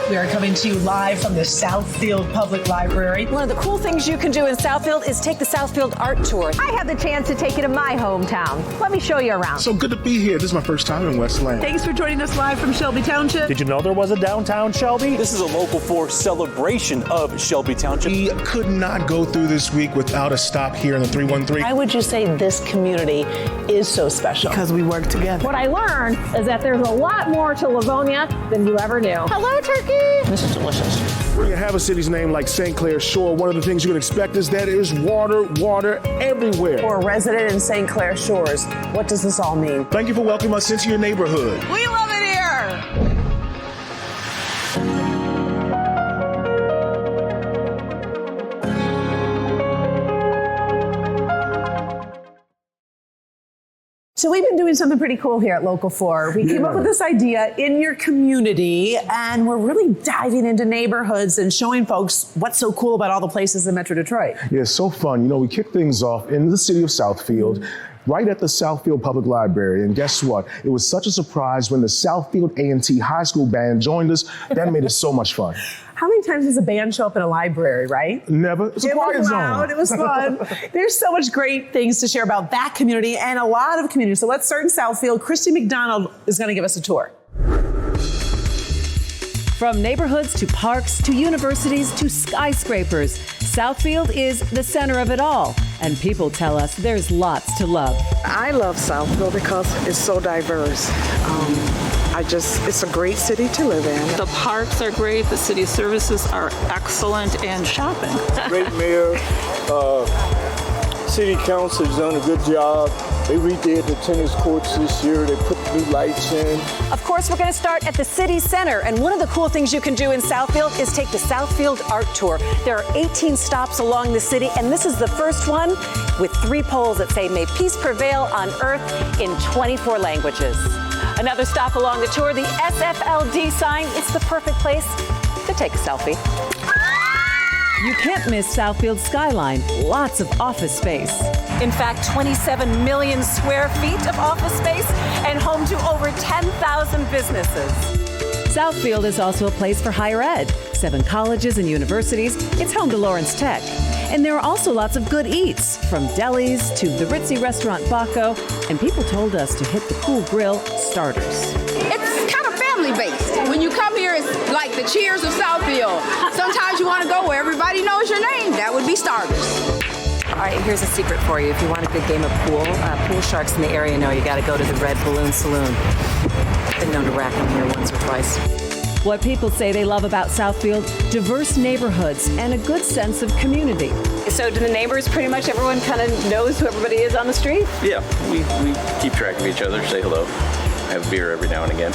We are coming to you live from the Southfield Public Library. One of the cool things you can do in Southfield is take the Southfield Art Tour. I had the chance to take you to my hometown. Let me show you around. So good to be here. This is my first time in Westland. Thanks for joining us live from Shelby Township. Did you know there was a downtown Shelby? This is a Local 4 celebration of Shelby Township. We could not go through this week without a stop here in the 313. Why would you say this community is so special? Because we work together. What I learned is that there's a lot more to Leonia than you ever knew. Hello, Turkey. This is delicious. When you have a city's name like St. Clair Shores, one of the things you can expect is that there's water everywhere. For a resident in St. Clair Shores, what does this all mean? Thank you for welcoming us into your neighborhood. We love it here. So we've been doing something pretty cool here at Local 4. We came up with this idea in your community, and we're really diving into neighborhoods and showing folks what's so cool about all the places in Metro Detroit. Yeah, it's so fun. You know, we kicked things off in the city of Southfield, right at the Southfield Public Library. And guess what? It was such a surprise when the Southfield A&T High School Band joined us. That made it so much fun. How many times does a band show up in a library, right? Never. It's a quiet was zone. loud. It was fun. There's so much great things to share about that community and a lot of communities. So let's start in Southfield. Christy McDonald is going to give us a tour. From neighborhoods to parks to universities to skyscrapers, Southfield is the center of it all. And people tell us there's lots to love. I love Southville because it's so diverse. It's a great city to live in. The parks are great, the city services are excellent, and shopping. Great mayor, city council has done a good job. They redid the tennis courts this year. They put new lights in. Of course, we're going to start at the city center. And one of the cool things you can do in Southfield is take the Southfield Art Tour. There are 18 stops along the city, and this is the first one with 3 poles that say, "May peace prevail on earth" in 24 languages. Another stop along the tour, the SFLD sign. It's the perfect place to take a selfie. You can't miss Southfield's skyline, lots of office space. In fact, 27 million square feet of office space and home to over 10,000 businesses. Southfield is also a place for higher ed, 7 colleges and universities. It's home to Lawrence Tech. And there are also lots of good eats, from delis to the ritzy restaurant Baco, and people told us to hit the cool grill Starters. It's kind of family-based. When you come here, it's like the Cheers of Southfield. Sometimes you want to go where everybody knows your name. That would be Starters. All right, here's a secret for you. If you want a good game of pool, pool sharks in the area know you got to go to the Red Balloon Saloon. Been known to rack them here once or twice. What people say they love about Southfield, diverse neighborhoods and a good sense of community. So do the neighbors, pretty much everyone kind of knows who everybody is on the street? Yeah, we keep track of each other, say hello, have beer every now and again.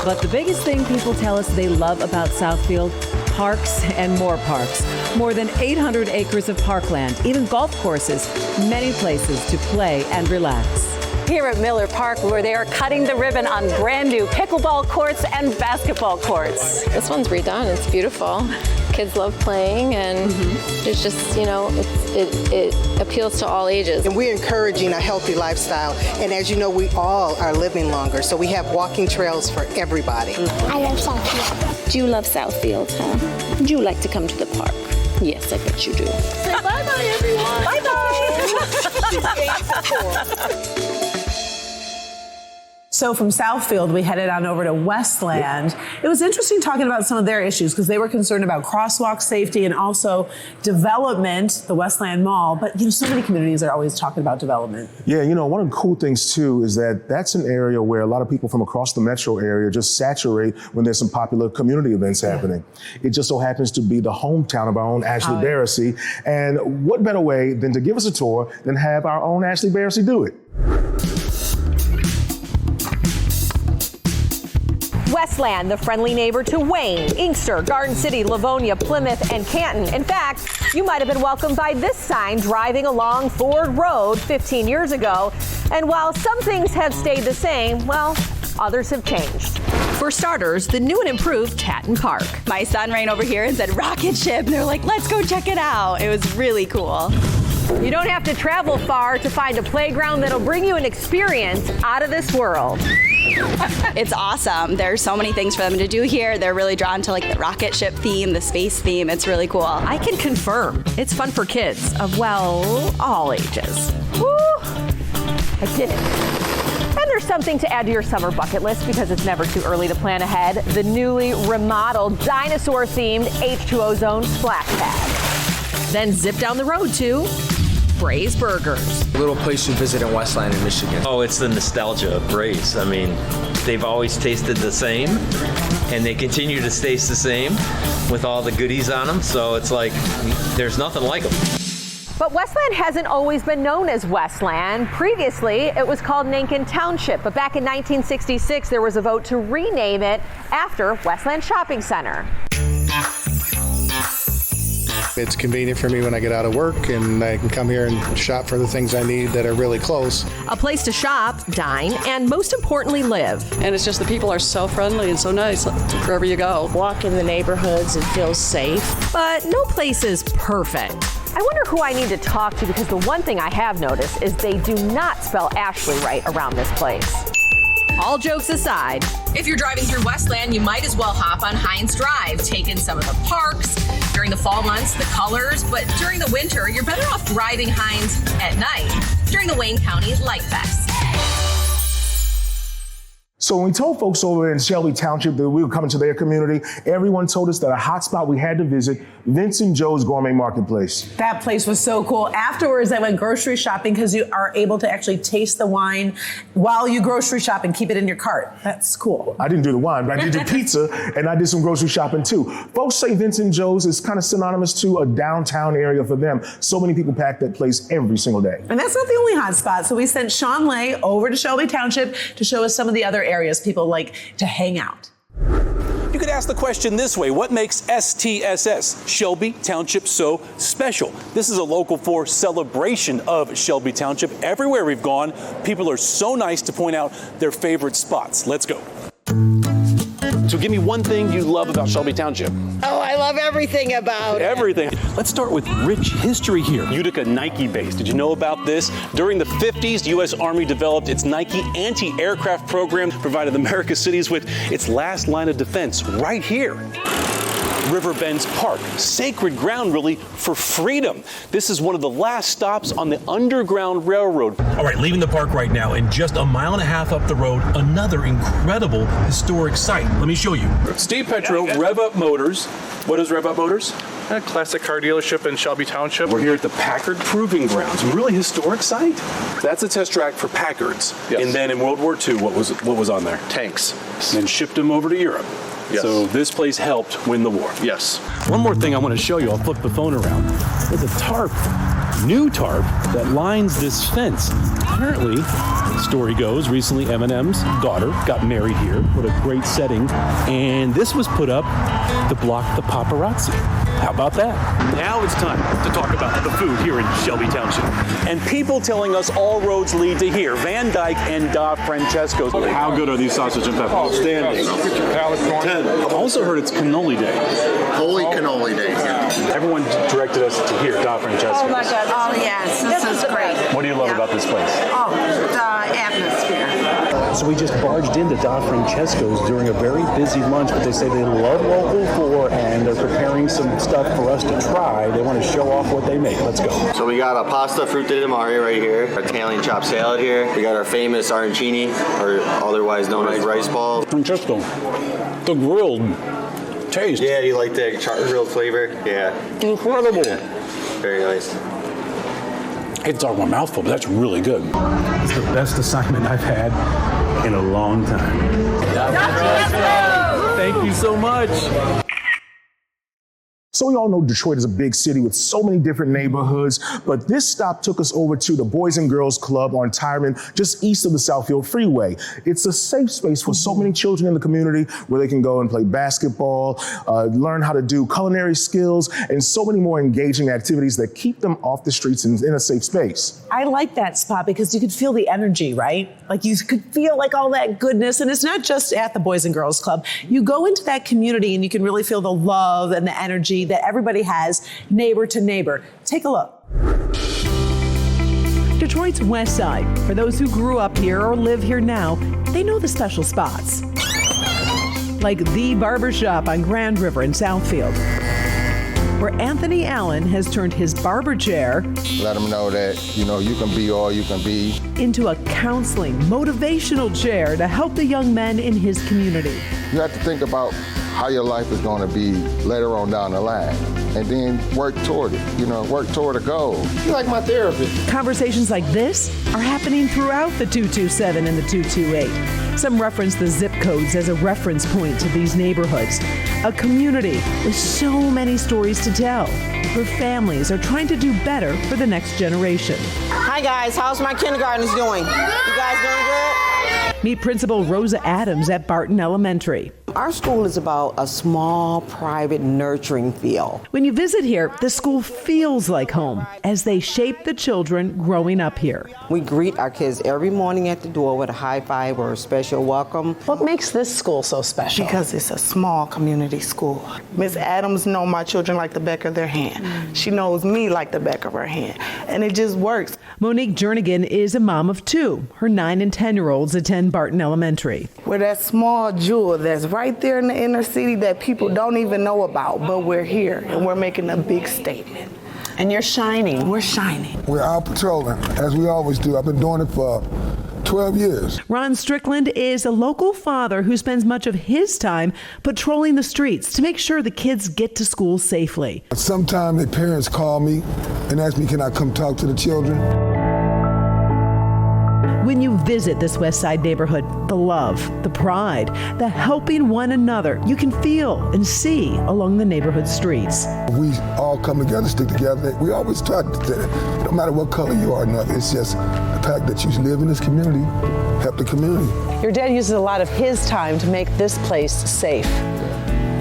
But the biggest thing people tell us they love about Southfield, parks and more parks. More than 800 acres of parkland, even golf courses, many places to play and relax. Here at Miller Park, where they are cutting the ribbon on brand new pickleball courts and basketball courts. This one's redone. It's beautiful. Kids love playing, and it's just, you know, it appeals to all ages. And we're encouraging a healthy lifestyle. And as you know, we all are living longer, so we have walking trails for everybody. I love Southfield. Do you love Southfield, huh? Would you like to come to the park? Yes, I bet you do. Say bye-bye, everyone. Bye-bye. So from Southfield, we headed on over to Westland. It was interesting talking about some of their issues because they were concerned about crosswalk safety and also development, the Westland Mall. But, you know, so many communities are always talking about development. Yeah, you know, one of the cool things, too, is that that's an area where a lot of people from across the metro area just saturate when there's some popular community events happening. It just so happens to be the hometown of our own Ashley Barrissey. And what better way than to give us a tour than have our own Ashley Barrissey do it? Westland, the friendly neighbor to Wayne, Inkster, Garden City, Livonia, Plymouth, and Canton. In fact, you might have been welcomed by this sign driving along Ford Road 15 years ago. And while some things have stayed the same, well, others have changed. For starters, the new and improved Tatton Park. My son ran over here and said rocket ship, and they're like, let's go check it out. It was really cool. You don't have to travel far to find a playground that'll bring you an experience out of this world. It's awesome. There's so many things for them to do here. They're really drawn to like the rocket ship theme, the space theme. It's really cool. I can confirm it's fun for kids of, well, all ages. Woo! I did it. And there's something to add to your summer bucket list because it's never too early to plan ahead. The newly remodeled dinosaur-themed H2O Zone splash pad. Then zip down the road to Bray's Burgers. A little place you visit in Westland in Michigan. Oh, it's the nostalgia of Bray's. I mean, they've always tasted the same, and they continue to taste the same with all the goodies on them. So it's like, there's nothing like them. But Westland hasn't always been known as Westland. Previously, it was called Nankin Township. But back in 1966, there was a vote to rename it after Westland Shopping Center. It's convenient for me when I get out of work and I can come here and shop for the things I need that are really close. A place to shop, dine, and most importantly, live. And it's just the people are so friendly and so nice wherever you go. Walk in the neighborhoods and feel safe. But no place is perfect. I wonder who I need to talk to because the one thing I have noticed is they do not spell Ashley right around this place. All jokes aside, if you're driving through Westland, you might as well hop on Hines Drive, take in some of the parks. During the fall months, the colors, but during the winter, you're better off driving Hines at night during the Wayne County Light Fest. So when we told folks over in Shelby Township that we were coming to their community, everyone told us that a hot spot we had to visit, Vince and Joe's Gourmet Marketplace. That place was so cool. Afterwards, I went grocery shopping because you are able to actually taste the wine while you grocery shop and keep it in your cart. That's cool. I didn't do the wine, but I did do pizza, and I did some grocery shopping too. Folks say Vince and Joe's is kind of synonymous to a downtown area for them. So many people pack that place every single day. And that's not the only hot spot. So we sent Sean Lay over to Shelby Township to show us some of the other areas people like to hang out. You could ask the question this way: what makes STSS, Shelby Township, so special? This is a local 4 celebration of Shelby Township. Everywhere we've gone, people are so nice to point out their favorite spots. Let's go. So give me one thing you love about Shelby Township. Oh, I love everything about Everything. Let's start with rich history here. Utica Nike base. Did you know about this? During the 50s, the U.S. Army developed its Nike anti-aircraft program, provided America's cities with its last line of defense right here. Riverbends Park, sacred ground really for freedom. This is one of the last stops on the Underground Railroad. All right, leaving the park right now, and just a mile and a half up the road, another incredible historic site. Let me show you. Steve Petro, Rev Up Motors. What is Rev Up Motors? A classic car dealership in Shelby Township. We're here at the Packard Proving Grounds. Really historic site. That's a test track for Packards. Yes. And then in World War II, what was on there? Tanks. And then shipped them over to Europe. Yes. So this place helped win the war. Yes. One more thing I want to show you. I'll flip the phone around. There's a tarp, new tarp, that lines this fence. Apparently, the story goes, recently Eminem's daughter got married here. What a great setting. And this was put up to block the paparazzi. How about that? Now it's time to talk about the food here in Shelby Township. And people telling us all roads lead to here. Van Dyke and Da Francesco's. How good are these sausage and peppers? Outstanding. 10. I've also heard it's cannoli day. Holy cannoli day. Everyone directed us to here, Da Francesco's. Oh my God. Oh yes, this is great. What do you love about this place? Oh, the atmosphere. So we just barged into Da Francesco's during a very busy lunch, but they say they love local food and they're preparing some stuff for us to try. They want to show off what they make. Let's go. So we got a pasta frutti di mare right here, our Italian chopped salad here. We got our famous arancini, or otherwise known as rice balls. Francesco, the grilled taste. Yeah, you like the grilled flavor? Yeah. Incredible. Very nice. I hate to talk my mouth full, but that's really good. It's the best assignment I've had in a long time. Thank you so much. So we all know Detroit is a big city with so many different neighborhoods, but this stop took us over to the Boys and Girls Club on Tyron, just east of the Southville Freeway. It's a safe space for so many children in the community where they can go and play basketball, learn how to do culinary skills, and so many more engaging activities that keep them off the streets and in a safe space. I like that spot because you could feel the energy, right? Like you could feel like all that goodness. And it's not just at the Boys and Girls Club. You go into that community and you can really feel the love and the energy that everybody has, neighbor to neighbor. Take a look. Detroit's West Side. For those who grew up here or live here now, they know the special spots. Like the Barbershop on Grand River in Southfield, where Anthony Allen has turned his barber chair let them know that, you can be all you can be into a counseling, motivational chair to help the young men in his community. You have to think about how your life is going to be later on down the line, and then work toward it, work toward a goal. You're like my therapist. Conversations like this are happening throughout the 227 and the 228. Some reference the zip codes as a reference point to these neighborhoods. A community with so many stories to tell, where families are trying to do better for the next generation. Hi guys, how's my kindergartners doing? You guys doing good? Meet Principal Rosa Adams at Barton Elementary. Our school is about a small, private, nurturing feel. When you visit here, the school feels like home as they shape the children growing up here. We greet our kids every morning at the door with a high five or a special welcome. What makes this school so special? Because it's a small community school. Ms. Adams knows my children like the back of their hand. She knows me like the back of her hand. And it just works. Monique Jernigan is a mom of two. Her 9 and 10-year-olds attend Barton Elementary. We're that small jewel that's right there in the inner city that people don't even know about, but we're here and we're making a big statement. And you're shining. We're shining. We're out patrolling, as we always do. I've been doing it for 12 years. Ron Strickland is a local father who spends much of his time patrolling the streets to make sure the kids get to school safely. Sometimes the parents call me and ask me, can I come talk to the children? When you visit this West Side neighborhood, the love, the pride, the helping one another you can feel and see along the neighborhood streets. We all come together, stick together. We always try to, no matter what color you are or nothing, it's just the fact that you live in this community, help the community. Your dad uses a lot of his time to make this place safe.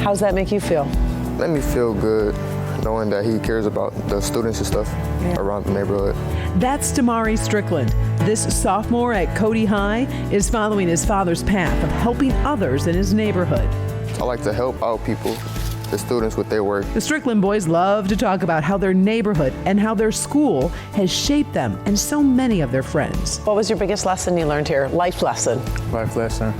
How's that make you feel? Let me feel good, knowing that he cares about the students and stuff around the neighborhood. That's Damari Strickland. This sophomore at Cody High is following his father's path of helping others in his neighborhood. I like to help out people, the students, with their work. The Strickland boys love to talk about how their neighborhood and how their school has shaped them and so many of their friends. What was your biggest lesson you learned here? Life lesson. Life lesson.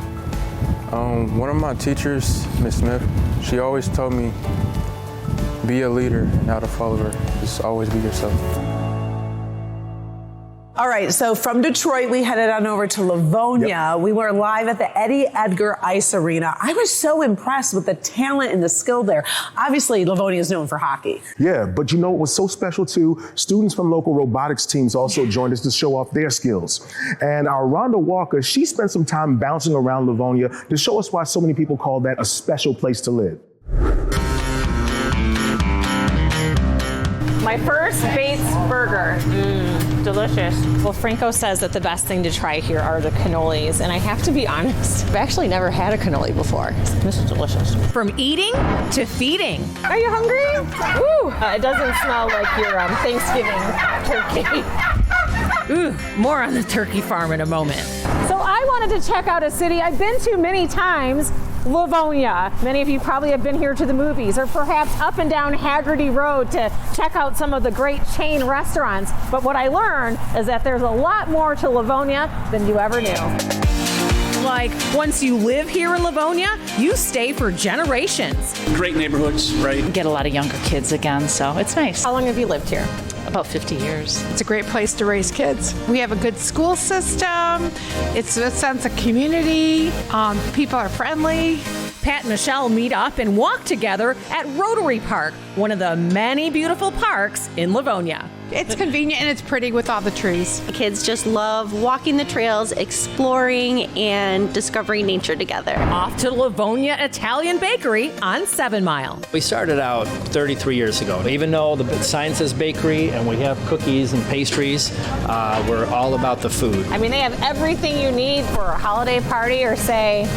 One of my teachers, Miss Smith, she always told me, be a leader, not a follower. Just always be yourself. All right, so from Detroit, we headed on over to Livonia. Yep. We were live at the Eddie Edgar Ice Arena. I was so impressed with the talent and the skill there. Obviously, Livonia is known for hockey. Yeah, but what was so special too? Students from local robotics teams also joined us to show off their skills. And our Rhonda Walker, she spent some time bouncing around Livonia to show us why so many people call that a special place to live. My first Bates burger. Delicious. Well, Franco says that the best thing to try here are the cannolis, and I have to be honest, I've actually never had a cannoli before. This is delicious. From eating to feeding. Are you hungry? Ooh, it doesn't smell like your Thanksgiving turkey. Ooh, more on the turkey farm in a moment. So I wanted to check out a city I've been to many times, Livonia. Many of you probably have been here to the movies or perhaps up and down Haggerty Road to check out some of the great chain restaurants. But what I learned is that there's a lot more to Livonia than you ever knew. Like, once you live here in Livonia, you stay for generations. Great neighborhoods, right? Get a lot of younger kids again, so it's nice. How long have you lived here? About 50 years. It's a great place to raise kids. We have a good school system. It's a sense of community. People are friendly. Pat and Michelle meet up and walk together at Rotary Park, one of the many beautiful parks in Livonia. It's convenient and it's pretty with all the trees. Kids just love walking the trails, exploring, and discovering nature together. Off to Livonia Italian Bakery on 7 Mile. We started out 33 years ago. Even though the sign says bakery and we have cookies and pastries, we're all about the food. I mean, they have everything you need for a holiday party or, say,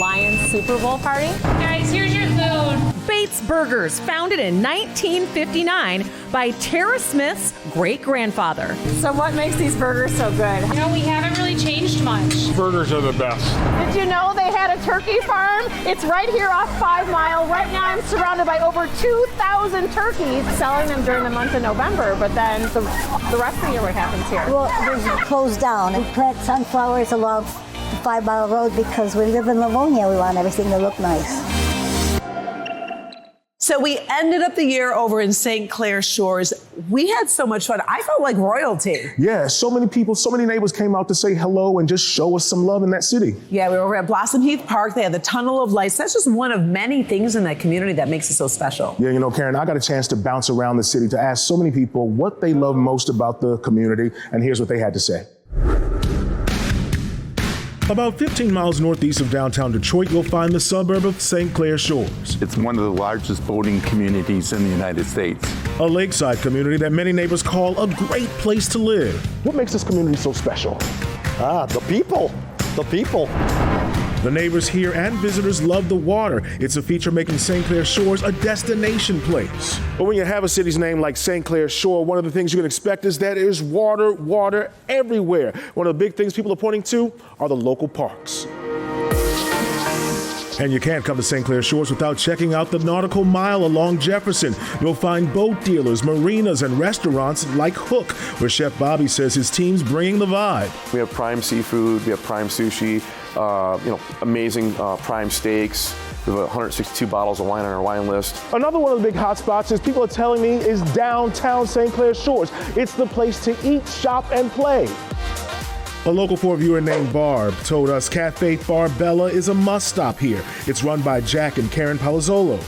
Lions Super Bowl party. Guys, here's your food. Bates Burgers, founded in 1959, by Tara Smith's great-grandfather. So what makes these burgers so good? You know, we haven't really changed much. Burgers are the best. Did you know they had a turkey farm? It's right here off 5 Mile. Right now I'm surrounded by over 2,000 turkeys, selling them during the month of November, but then the rest of the year what happens here? Well, we're closed down. We plant sunflowers along the 5 Mile Road because we live in Leonia. We want everything to look nice. So we ended up the year over in St. Clair Shores. We had so much fun. I felt like royalty. Yeah, so many people, so many neighbors came out to say hello and just show us some love in that city. Yeah, we were over at Blossom Heath Park. They had the Tunnel of Lights. That's just one of many things in that community that makes it so special. Yeah, you know, Karen, I got a chance to bounce around the city to ask so many people what they love most about the community, and here's what they had to say. About 15 miles northeast of downtown Detroit, you'll find the suburb of St. Clair Shores. It's one of the largest boating communities in the United States. A lakeside community that many neighbors call a great place to live. What makes this community so special? The people. The people. The neighbors here and visitors love the water. It's a feature making St. Clair Shores a destination place. But when you have a city's name like St. Clair Shore, one of the things you can expect is that there's water everywhere. One of the big things people are pointing to are the local parks. And you can't come to St. Clair Shores without checking out the Nautical Mile along Jefferson. You'll find boat dealers, marinas, and restaurants like Hook, where Chef Bobby says his team's bringing the vibe. We have prime seafood, we have prime sushi, amazing prime steaks. We have 162 bottles of wine on our wine list. Another one of the big hot spots is people are telling me is downtown St. Clair Shores. It's the place to eat, shop, and play. A local 4 viewer named Barb told us Cafe Barbella is a must-stop here. It's run by Jack and Karen Palazzolo.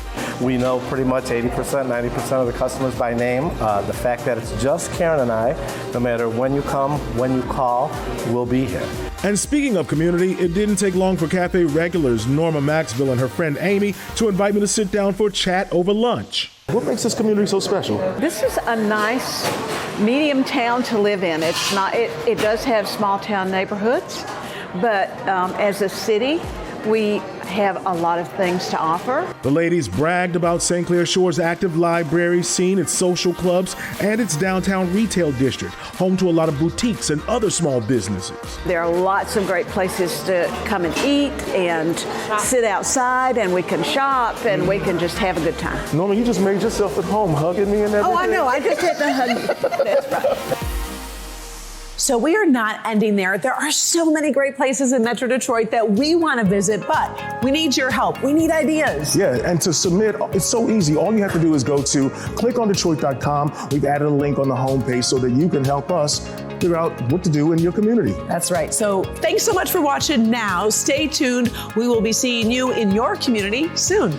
We know pretty much 80%, 90% of the customers by name. The fact that it's just Karen and I, no matter when you come, when you call, we'll be here. And speaking of community, it didn't take long for cafe regulars Norma Maxville and her friend Amy to invite me to sit down for a chat over lunch. What makes this community so special? This is a nice medium town to live in. It's not. It does have small town neighborhoods, but as a city, we have a lot of things to offer. The ladies bragged about St. Clair Shores' active library scene, its social clubs, and its downtown retail district, home to a lot of boutiques and other small businesses. There are lots of great places to come and eat and sit outside, and we can shop and we can just have a good time. Norma, you just made yourself at home, hugging me and everything. Oh, I know. I just hit the hug. That's right. So we are not ending there. There are so many great places in Metro Detroit that we want to visit, but we need your help. We need ideas. Yeah, and to submit, it's so easy. All you have to do is go to clickondetroit.com. We've added a link on the homepage so that you can help us figure out what to do in your community. That's right. So thanks so much for watching. Now, stay tuned. We will be seeing you in your community soon.